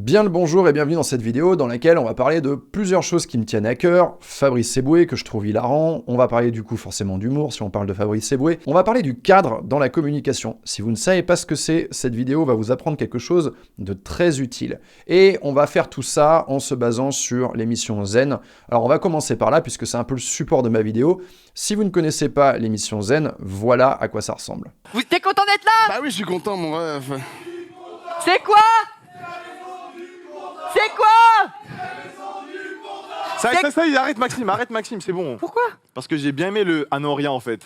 Bien le bonjour et bienvenue dans cette vidéo dans laquelle on va parler de plusieurs choses qui me tiennent à cœur. Fabrice Eboué, que je trouve hilarant. On va parler du coup forcément d'humour si on parle de Fabrice Eboué. On va parler du cadre dans la communication. Si vous ne savez pas ce que c'est, cette vidéo va vous apprendre quelque chose de très utile. Et on va faire tout ça en se basant sur l'émission Zen. Alors on va commencer par là puisque c'est un peu le support de ma vidéo. Si vous ne connaissez pas l'émission Zen, voilà à quoi ça ressemble. T'es content d'être là? Bah oui, je suis content, mon ref. C'est quoi? C'est quoi? Ça, arrête Maxime, c'est bon. Pourquoi? Parce que j'ai bien aimé le ah non, rien en fait.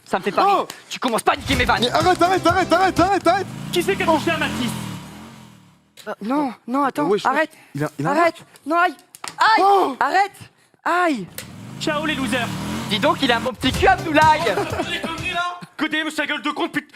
Ça me fait pas rire. Oh, Tu commences pas à niquer mes vannes. mais arrête. Qui c'est qui a touché un Mathis? Non, attends, Ouais, je- arrête. Il a un Arrête. Non, aïe. Aïe. Oh. Arrête. Aïe. Ciao les losers. Dis donc, il a un bon petit cul, Abdoulaye. Les conneries là. Que DM sa gueule de con, putain.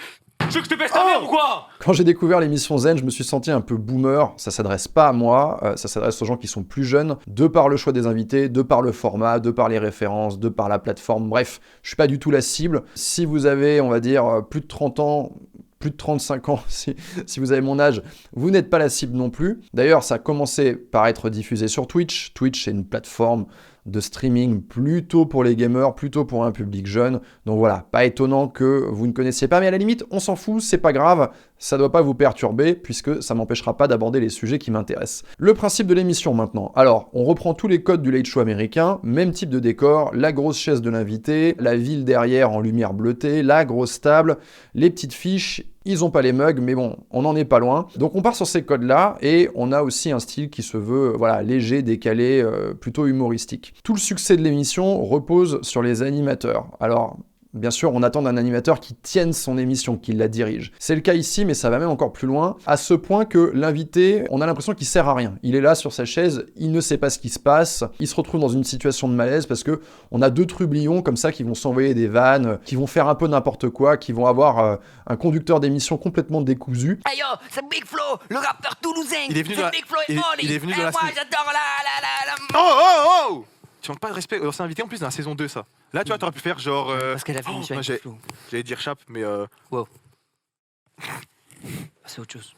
Tu veux que je te baisse ta mère ou quoi? Quand j'ai découvert l'émission Zen, je me suis senti un peu boomer. Ça s'adresse pas à moi, ça s'adresse aux gens qui sont plus jeunes, de par le choix des invités, de par le format, de par les références, de par la plateforme. Bref, je suis pas du tout la cible. Si vous avez, on va dire, plus de 30 ans, plus de 35 ans, si vous avez mon âge, vous n'êtes pas la cible non plus. D'ailleurs, ça a commencé par être diffusé sur Twitch. Twitch, c'est une plateforme de streaming plutôt pour les gamers, plutôt pour un public jeune. Donc voilà, pas étonnant que vous ne connaissiez pas, mais à la limite, on s'en fout, c'est pas grave, ça doit pas vous perturber, puisque ça m'empêchera pas d'aborder les sujets qui m'intéressent. Le principe de l'émission maintenant. Alors, on reprend tous les codes du late show américain, même type de décor, la grosse chaise de l'invité, la ville derrière en lumière bleutée, la grosse table, les petites fiches. Ils ont pas les mugs, mais bon, on n'en est pas loin. Donc on part sur ces codes-là, et on a aussi un style qui se veut, voilà, léger, décalé, plutôt humoristique. Tout le succès de l'émission repose sur les animateurs. Alors, bien sûr, on attend d'un animateur qui tienne son émission, qui la dirige. C'est le cas ici, mais ça va même encore plus loin, à ce point que l'invité, on a l'impression qu'il sert à rien. Il est là sur sa chaise, il ne sait pas ce qui se passe, il se retrouve dans une situation de malaise parce que on a deux trublions comme ça qui vont s'envoyer des vannes, qui vont faire un peu n'importe quoi, qui vont avoir un conducteur d'émission complètement décousu. Hey yo, c'est Big Flo, le rappeur toulousain. Il est venu C'est de la- Big Flo et il- Molly. il est venu de Et la moi, semaine. j'adore la. Oh Tu manques pas de respect aux invités en plus dans la saison 2, ça. Là, tu vois, t'aurais pu faire genre... Parce qu'elle a fait une émission moi, avec Big Flo. j'allais dire chape, mais Passez à autre chose.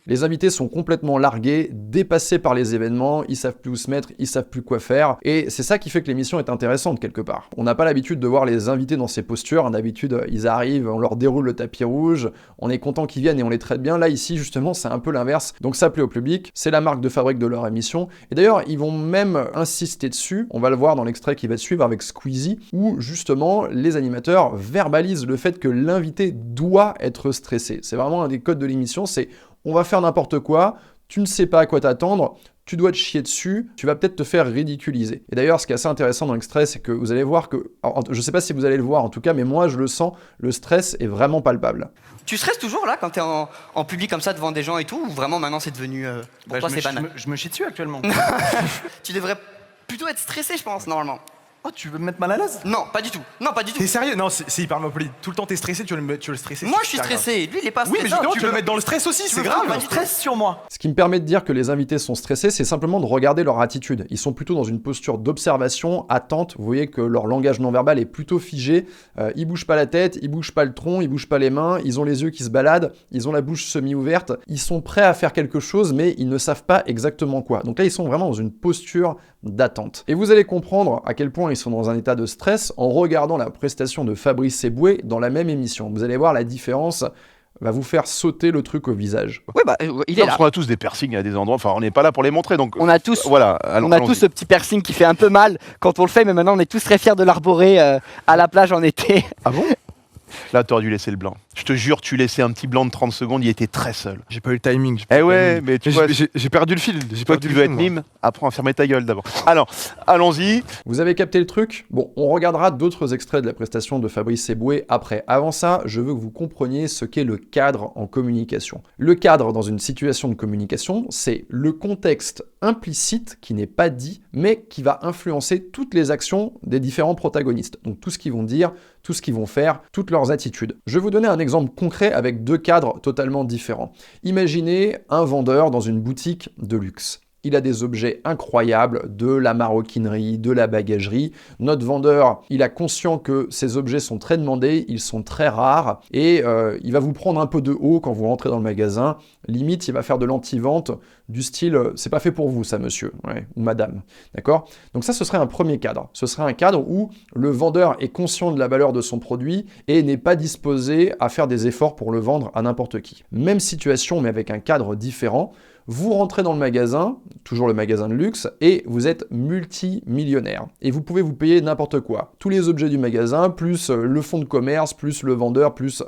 Les invités sont complètement largués, dépassés par les événements, ils savent plus où se mettre, ils savent plus quoi faire, et c'est ça qui fait que l'émission est intéressante quelque part. On n'a pas l'habitude de voir les invités dans ces postures, d'habitude ils arrivent, on leur déroule le tapis rouge, on est content qu'ils viennent et on les traite bien. Là ici justement c'est un peu l'inverse, donc ça plaît au public, c'est la marque de fabrique de leur émission, et d'ailleurs ils vont même insister dessus, on va le voir dans l'extrait qui va suivre avec Squeezie, où justement les animateurs verbalisent le fait que l'invité doit être stressé. C'est vraiment un des codes de l'émission, c'est on va faire n'importe quoi, tu ne sais pas à quoi t'attendre, tu dois te chier dessus, tu vas peut-être te faire ridiculiser. Et d'ailleurs, ce qui est assez intéressant dans l'extrait, c'est que vous allez voir que, alors, je sais pas si vous allez le voir en tout cas, mais moi je le sens, le stress est vraiment palpable. Tu stresses toujours là quand t'es en public comme ça devant des gens et tout, ou vraiment maintenant c'est devenu. Pour toi c'est banal? Je me chie dessus actuellement. Tu devrais plutôt être stressé, je pense, normalement. Oh, tu veux me mettre mal à l'aise? Non, pas du tout. T'es sérieux? Non, c'est hyper mal poli. Tout le temps t'es stressé, tu veux le stresser. Moi c'est je suis super grave. stressé, lui il est pas Oui, stressé. mais justement, tu veux me mettre dans le stress aussi, c'est grave. pas du tout. Stress sur moi. Ce qui me permet de dire que les invités sont stressés, c'est simplement de regarder leur attitude. Ils sont plutôt dans une posture d'observation, attente. Vous voyez que leur langage non verbal est plutôt figé. Ils bougent pas la tête, ils bougent pas le tronc, ils bougent pas les mains, ils ont les yeux qui se baladent, ils ont la bouche semi-ouverte. Ils sont prêts à faire quelque chose, mais ils ne savent pas exactement quoi. Donc là, ils sont vraiment dans une posture d'attente. Et vous allez comprendre à quel point ils sont dans un état de stress en regardant la prestation de Fabrice Eboué dans la même émission. Vous allez voir, la différence va vous faire sauter le truc au visage. Ouais, bah, il est Parce là. qu'on a tous des piercings à des endroits, enfin on n'est pas là pour les montrer, donc On a tous, voilà. Allons, on a allons-y. tous ce petit piercing qui fait un peu mal quand on le fait, mais maintenant on est tous très fiers de l'arborer à la plage en été. Ah bon? Là t'aurais dû laisser le blanc. Je te jure, tu laissais un petit blanc de 30 secondes, il était très seul. j'ai pas eu le timing. Eh ouais, mais tu vois, J'ai perdu le fil. toi qui veux être mime, apprends à fermer ta gueule d'abord. Alors, allons-y. Vous avez capté le truc? Bon, on regardera d'autres extraits de la prestation de Fabrice Eboué après. Avant ça, je veux que vous compreniez ce qu'est le cadre en communication. Le cadre dans une situation de communication, c'est le contexte implicite qui n'est pas dit, mais qui va influencer toutes les actions des différents protagonistes. Donc tout ce qu'ils vont dire, tout ce qu'ils vont faire, toutes leurs attitudes. Je vais vous donner un exemple concret avec deux cadres totalement différents. Imaginez un vendeur dans une boutique de luxe. il a des objets incroyables, de la maroquinerie, de la bagagerie. Notre vendeur, il a conscient que ces objets sont très demandés, ils sont très rares, et il va vous prendre un peu de haut quand vous rentrez dans le magasin. Limite, il va faire de l'anti-vente du style « c'est pas fait pour vous ça monsieur ou madame ». D'accord ? Donc ça, ce serait un premier cadre. Ce serait un cadre où le vendeur est conscient de la valeur de son produit et n'est pas disposé à faire des efforts pour le vendre à n'importe qui. Même situation, mais avec un cadre différent. Vous rentrez dans le magasin, toujours le magasin de luxe, et vous êtes multimillionnaire. Et vous pouvez vous payer n'importe quoi. Tous les objets du magasin, plus le fonds de commerce, plus le vendeur, plus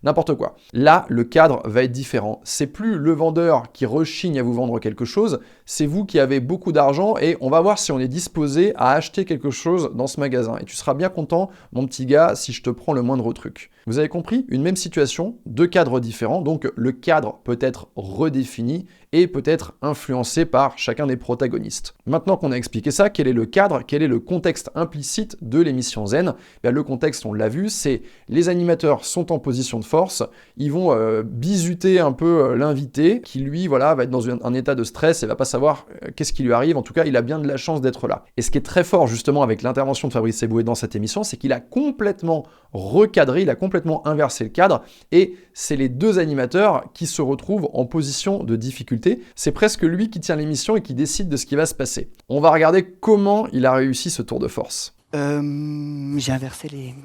n'importe quoi. Là, le cadre va être différent. C'est plus le vendeur qui rechigne à vous vendre quelque chose, c'est vous qui avez beaucoup d'argent et on va voir si on est disposé à acheter quelque chose dans ce magasin. Et tu seras bien content, mon petit gars, si je te prends le moindre truc. Vous avez compris ? Une même situation, deux cadres différents, donc le cadre peut être redéfini et peut être influencé par chacun des protagonistes. Maintenant qu'on a expliqué ça, quel est le cadre, quel est le contexte implicite de l'émission Zen ? Bien, le contexte, on l'a vu, c'est les animateurs sont en position de force, ils vont bisuter un peu l'invité qui lui va être dans un état de stress et va pas savoir qu'est-ce qui lui arrive. En tout cas, il a bien de la chance d'être là. Et ce qui est très fort justement avec l'intervention de Fabrice Eboué dans cette émission, c'est qu'il a complètement recadré, il a complètement inversé le cadre et c'est les deux animateurs qui se retrouvent en position de difficulté. C'est presque lui qui tient l'émission et qui décide de ce qui va se passer. On va regarder comment il a réussi ce tour de force. J'ai inversé les...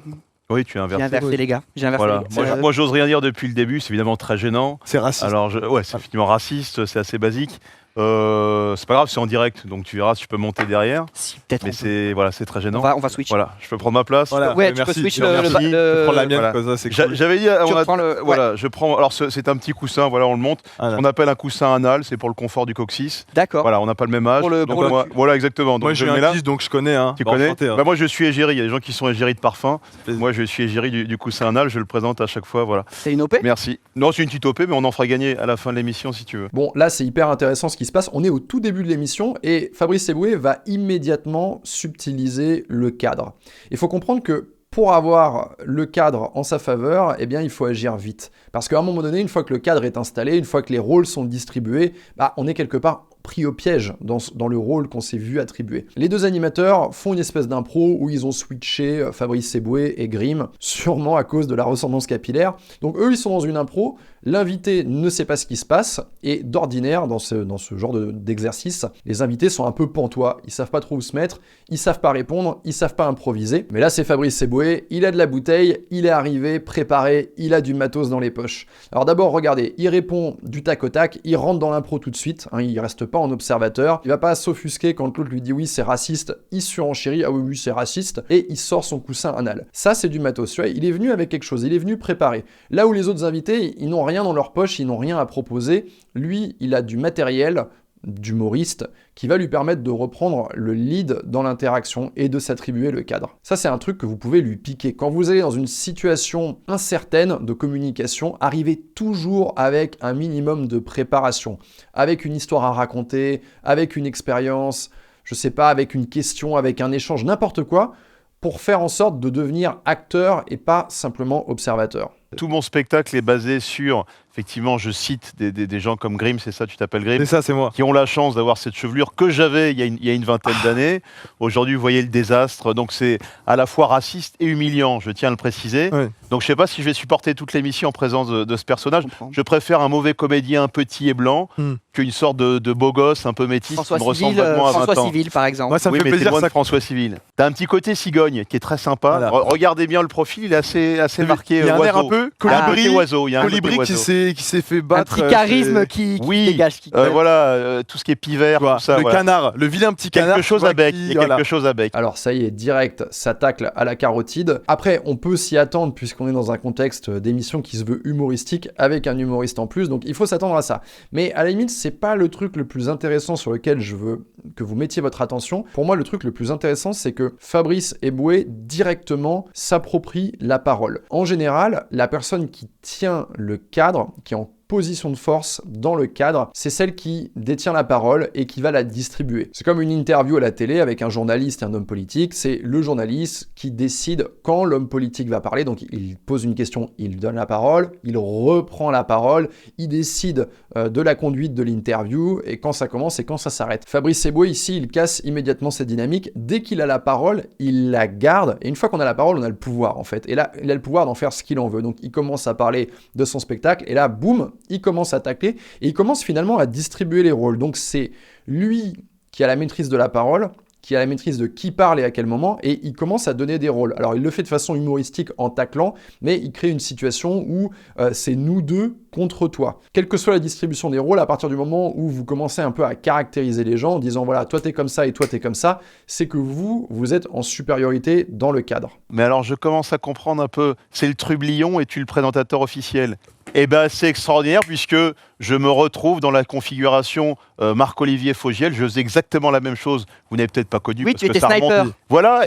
Oui, tu as inversé. J'ai inversé les gars. J'ai inversé Voilà. les gars. Moi, j'ose rien dire depuis le début, c'est évidemment très gênant. C'est raciste. Alors, c'est effectivement raciste, c'est assez basique. C'est pas grave, c'est en direct, donc tu verras si je peux monter derrière. Si, peut-être. Mais c'est très gênant. On va switch. Voilà, je peux prendre ma place. Voilà. Ouais, tu Merci, peux switch tu remercies. Je prends la mienne, Voilà. comme ça, c'est cool. J'avais dit, Voilà. je prends. Alors c'est un petit coussin, voilà, on le monte. Ah, On appelle un coussin anal, c'est pour le confort du coccyx. D'accord. Voilà, on n'a pas le même âge. Pour le moi, voilà, exactement. Donc Moi, je j'ai le mets un là. fils, donc je connais. Hein. Tu Bon, connais enchanté, hein. Moi, je suis égérie. Il y a des gens qui sont égéries de parfum. Plaisir. Moi, je suis égérie du coussin anal. Je le présente à chaque fois. Voilà. C'est une OP ? Merci. Non, c'est une petite OP, mais on en fera gagner à la fin de l'émission si tu veux. Bon, là, c'est hyper intéressant ce qui se passe. On est au tout début de l'émission et Fabrice Eboué va immédiatement subtiliser le cadre. Il faut comprendre que pour avoir le cadre en sa faveur, eh bien, il faut agir vite. Parce qu'à un moment donné, une fois que le cadre est installé, une fois que les rôles sont distribués, on est quelque part pris au piège dans le rôle qu'on s'est vu attribuer. Les deux animateurs font une espèce d'impro où ils ont switché Fabrice Eboué et Grimm, sûrement à cause de la ressemblance capillaire. Donc eux, ils sont dans une impro, l'invité ne sait pas ce qui se passe, et d'ordinaire, dans ce genre d'exercice, les invités sont un peu pantois, ils savent pas trop où se mettre, ils savent pas répondre, ils savent pas improviser. Mais là, c'est Fabrice Eboué, il a de la bouteille, il est arrivé, préparé, il a du matos dans les poches. Alors d'abord, regardez, il répond du tac au tac, il rentre dans l'impro tout de suite, il reste pas en observateur, il va pas s'offusquer quand l'autre lui dit oui c'est raciste, il surenchérit, ah oui c'est raciste, et il sort son coussin anal. Ça c'est du matos, tu vois, il est venu avec quelque chose, il est venu préparé. Là où les autres invités, ils n'ont rien dans leur poche, ils n'ont rien à proposer, lui il a du matériel d'humoriste qui va lui permettre de reprendre le lead dans l'interaction et de s'attribuer le cadre. Ça, c'est un truc que vous pouvez lui piquer. Quand vous allez dans une situation incertaine de communication, arrivez toujours avec un minimum de préparation, avec une histoire à raconter, avec une expérience, je sais pas, avec une question, avec un échange, n'importe quoi, pour faire en sorte de devenir acteur et pas simplement observateur. Tout mon spectacle est basé sur, effectivement, je cite des gens comme Grimm, c'est ça, tu t'appelles Grimm, C'est ça, c'est moi. qui ont la chance d'avoir cette chevelure que j'avais il y a une vingtaine d'années. Aujourd'hui, vous voyez le désastre. Donc, c'est à la fois raciste et humiliant, je tiens à le préciser. Ouais. Donc, je ne sais pas si je vais supporter toute l'émission en présence de ce personnage. Je comprends. Je préfère un mauvais comédien petit et blanc qu'une sorte de beau gosse un peu métis François qui me ressemble Civil, vaguement à 20 François ans. Civil, par exemple. Moi, ça me Oui, fait mais t'es plaisir. loin de Ça... François Civil. T'as un petit côté cigogne qui est très sympa. Voilà. Regardez bien le profil, il est assez marqué Il y a un oiseau. air un peu Il y a un côté colibri, oiseau. Il y a un côté colibri oiseau. qui s'est fait Un battre. petit charisme qui Oui, dégage. voilà, tout ce qui est pivert, Quoi, tout ça. le voilà. canard, le vilain petit canard. Quelque chose tu vois, à bec, qui- il y a voilà. quelque chose à bec. Alors ça y est, direct, ça tacle à la carotide. Après, on peut s'y attendre puisqu'on est dans un contexte d'émission qui se veut humoristique avec un humoriste en plus, donc il faut s'attendre à ça. Mais à la limite, c'est pas le truc le plus intéressant sur lequel je veux que vous mettiez votre attention. Pour moi, le truc le plus intéressant, c'est que Fabrice Eboué directement s'approprie la parole. En général, la personne qui tient le cadre, qui est en position de force dans le cadre, c'est celle qui détient la parole et qui va la distribuer. C'est comme une interview à la télé avec un journaliste et un homme politique, c'est le journaliste qui décide quand l'homme politique va parler, donc il pose une question, il donne la parole, il reprend la parole, il décide de la conduite de l'interview et quand ça commence et quand ça s'arrête. Fabrice Eboué ici, il casse immédiatement cette dynamique, dès qu'il a la parole, il la garde et une fois qu'on a la parole, on a le pouvoir en fait. Et là, il a le pouvoir d'en faire ce qu'il en veut. Donc il commence à parler de son spectacle et là, boum, il commence à tacler et il commence finalement à distribuer les rôles. Donc c'est lui qui a la maîtrise de la parole, qui a la maîtrise de qui parle et à quel moment, et il commence à donner des rôles. Alors il le fait de façon humoristique en taclant, mais il crée une situation où c'est nous deux contre toi. Quelle que soit la distribution des rôles, à partir du moment où vous commencez un peu à caractériser les gens en disant voilà, toi t'es comme ça et toi t'es comme ça, c'est que vous êtes en supériorité dans le cadre. Mais alors je commence à comprendre un peu, c'est le trublion et tu le présentateur officiel. Eh ben c'est extraordinaire puisque je me retrouve dans la configuration Marc-Olivier Fogiel, je faisais exactement la même chose. Vous n'avez peut-être pas connu Oui, parce tu que étais ça sniper. remonte. Voilà,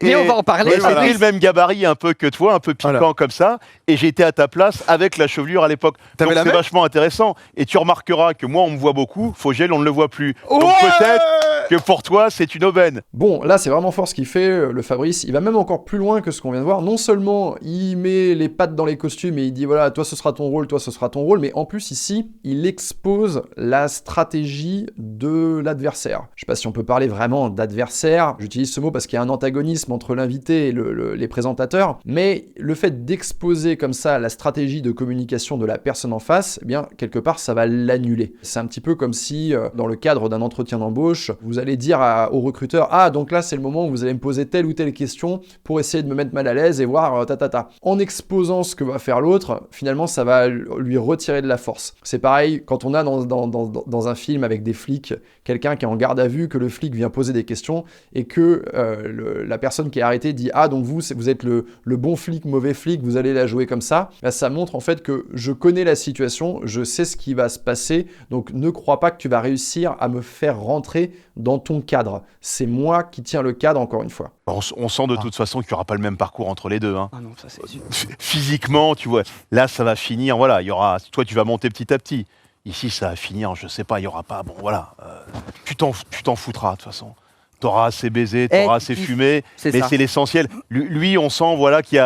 Mais on va en parler. J'ai le même gabarit un peu que toi, un peu piquant comme ça, et j'étais à ta place avec la chevelure à l'époque. Donc c'est vachement intéressant. Et tu remarqueras que moi on me voit beaucoup, Fogiel on ne le voit plus. Donc peut-être que pour toi c'est une aubaine. Bon, là c'est vraiment fort ce qu'il fait, le Fabrice. Il va même encore plus loin que ce qu'on vient de voir. Non seulement il met les pattes dans les costumes et il dit voilà, toi ce sera ton rôle, toi ce sera ton rôle, mais en plus ici, il expose la stratégie de l'adversaire. Je sais pas si on peut parler vraiment d'adversaire, j'utilise ce mot parce qu'il y a un antagonisme entre l'invité et les présentateurs, mais le fait d'exposer comme ça la stratégie de communication de la personne en face, eh bien quelque part ça va l'annuler. C'est un petit peu comme si dans le cadre d'un entretien d'embauche, vous allez dire au recruteur ah donc là c'est le moment où vous allez me poser telle ou telle question pour essayer de me mettre mal à l'aise et voir En exposant ce que va faire l'autre, finalement ça va lui retirer de la force. C'est pareil quand on a dans un film avec des flics, quelqu'un qui est en garde à vue, que le flic vient poser des questions et que la personne qui est arrêtée dit ah donc vous êtes le bon flic, mauvais flic, vous allez la jouer comme ça. Là, ça montre en fait que je connais la situation, je sais ce qui va se passer, donc ne crois pas que tu vas réussir à me faire rentrer dans ton cadre. C'est moi qui tiens le cadre encore une fois. On sent de toute façon qu'il n'y aura pas le même parcours entre les deux. Hein. Ah non, ça c'est sûr. Physiquement, tu vois, là ça va finir, voilà, il y aura, toi tu vas monter petit à petit. Ici ça va finir, je sais pas, il n'y aura pas, bon voilà, tu t'en foutras de toute façon. T'auras assez baisé, t'auras assez fumé, mais c'est l'essentiel. Lui, on sent voilà qu'il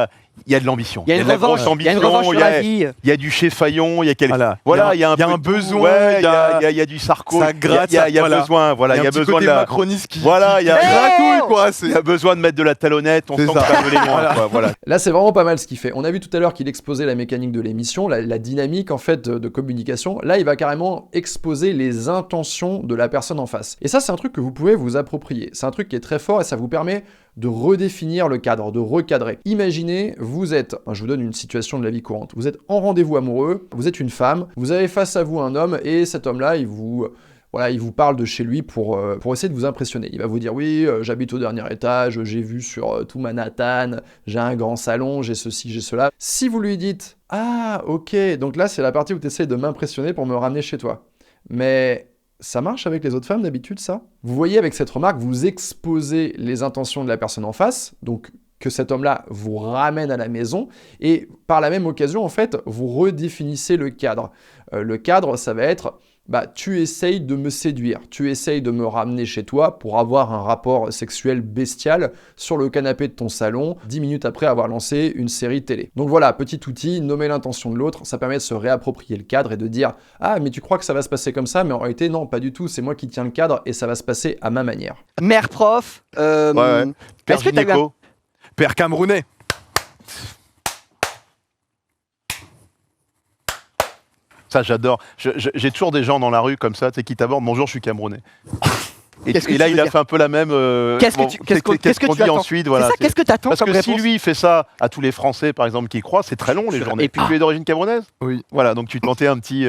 y a de l'ambition. Il y a une de la grosse revanche, ambition, il y a une revanche sur la vie. Il y a du chez Fayon, il y a quelque... Voilà, il y a un besoin, il y a du Sarko, ça gratte, il y a besoin, voilà, il y a besoin de la macroniste qui voilà, il y a gratouille quoi, il y a besoin de mettre de la talonnette, on sent que ça veut les moins, quoi, voilà. Là, c'est vraiment pas mal ce qu'il fait. On a vu tout à l'heure qu'il exposait la mécanique de l'émission, la dynamique en fait de communication. Là, il va carrément exposer les intentions de la personne en face. Et ça, c'est un truc que vous pouvez vous approprier. C'est un truc qui est très fort et ça vous permet de redéfinir le cadre, de recadrer. Imaginez, vous êtes, je vous donne une situation de la vie courante, vous êtes en rendez-vous amoureux, vous êtes une femme, vous avez face à vous un homme et cet homme-là, il vous parle de chez lui pour essayer de vous impressionner. Il va vous dire oui, j'habite au dernier étage, j'ai vu sur tout Manhattan, j'ai un grand salon, j'ai ceci, j'ai cela. Si vous lui dites ah ok, donc là c'est la partie où tu essaies de m'impressionner pour me ramener chez toi. Mais ça marche avec les autres femmes d'habitude ça ? Vous voyez avec cette remarque, vous exposez les intentions de la personne en face, donc que cet homme-là vous ramène à la maison, et par la même occasion, en fait, vous redéfinissez le cadre. Le cadre, ça va être, tu essayes de me séduire, tu essayes de me ramener chez toi pour avoir un rapport sexuel bestial sur le canapé de ton salon, 10 minutes après avoir lancé une série télé. Donc voilà, petit outil, nommer l'intention de l'autre, ça permet de se réapproprier le cadre et de dire « Ah, mais tu crois que ça va se passer comme ça, mais en réalité, non, pas du tout, c'est moi qui tiens le cadre et ça va se passer à ma manière. » Mère prof, Père est-ce que t'as eu un... gynéco. Père camerounais. Ça, j'adore. J'ai toujours des gens dans la rue comme ça, tu sais, qui t'abordent. Bonjour, je suis camerounais. Et là, il a fait un peu la même. Qu'est-ce qu'on dit ensuite, voilà. C'est ça, qu'est-ce que t'attends Parce comme que réponse? si lui il fait ça à tous les Français, par exemple, qui y croient, c'est très long les journées. Et puis tu es d'origine camerounaise? Oui. Voilà, donc tu tentais un petit.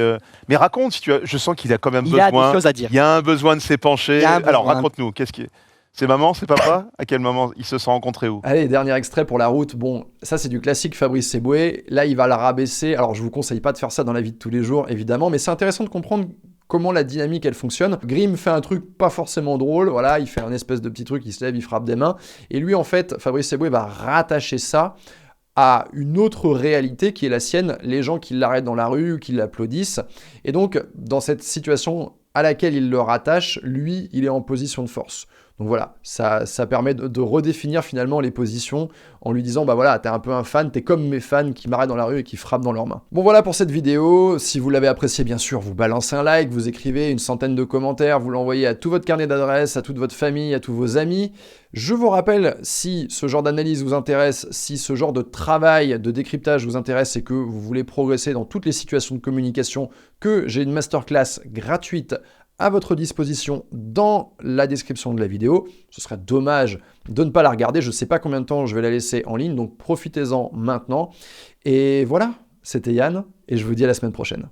Mais raconte, si tu as. Je sens qu'il a quand même Il a besoin. des choses à dire. Il y a un besoin de s'épancher. Il y a un Alors besoin. raconte-nous, qu'est-ce qui est. C'est maman, c'est papa? À quel moment ils se sont rencontrés où? Allez, dernier extrait pour la route. Bon, ça c'est du classique Fabrice Eboué. Là, il va la rabaisser. Alors, je vous conseille pas de faire ça dans la vie de tous les jours, évidemment, mais c'est intéressant de comprendre comment la dynamique elle fonctionne. Grimm fait un truc pas forcément drôle, voilà, il fait un espèce de petit truc, il se lève, il frappe des mains. Et lui, en fait, Fabrice Eboué va rattacher ça à une autre réalité qui est la sienne, les gens qui l'arrêtent dans la rue, qui l'applaudissent. Et donc, dans cette situation à laquelle il le rattache, lui, il est en position de force. Donc voilà, ça permet de redéfinir finalement les positions en lui disant, bah voilà, t'es un peu un fan, t'es comme mes fans qui m'arrêtent dans la rue et qui frappent dans leurs mains. Bon voilà pour cette vidéo, si vous l'avez appréciée bien sûr, vous balancez un like, vous écrivez une centaine de commentaires, vous l'envoyez à tout votre carnet d'adresses, à toute votre famille, à tous vos amis. Je vous rappelle, si ce genre d'analyse vous intéresse, si ce genre de travail, de décryptage vous intéresse et que vous voulez progresser dans toutes les situations de communication, que j'ai une masterclass gratuite à votre disposition dans la description de la vidéo. Ce serait dommage de ne pas la regarder. Je ne sais pas combien de temps je vais la laisser en ligne, donc profitez-en maintenant. Et voilà, c'était Yann, et je vous dis à la semaine prochaine.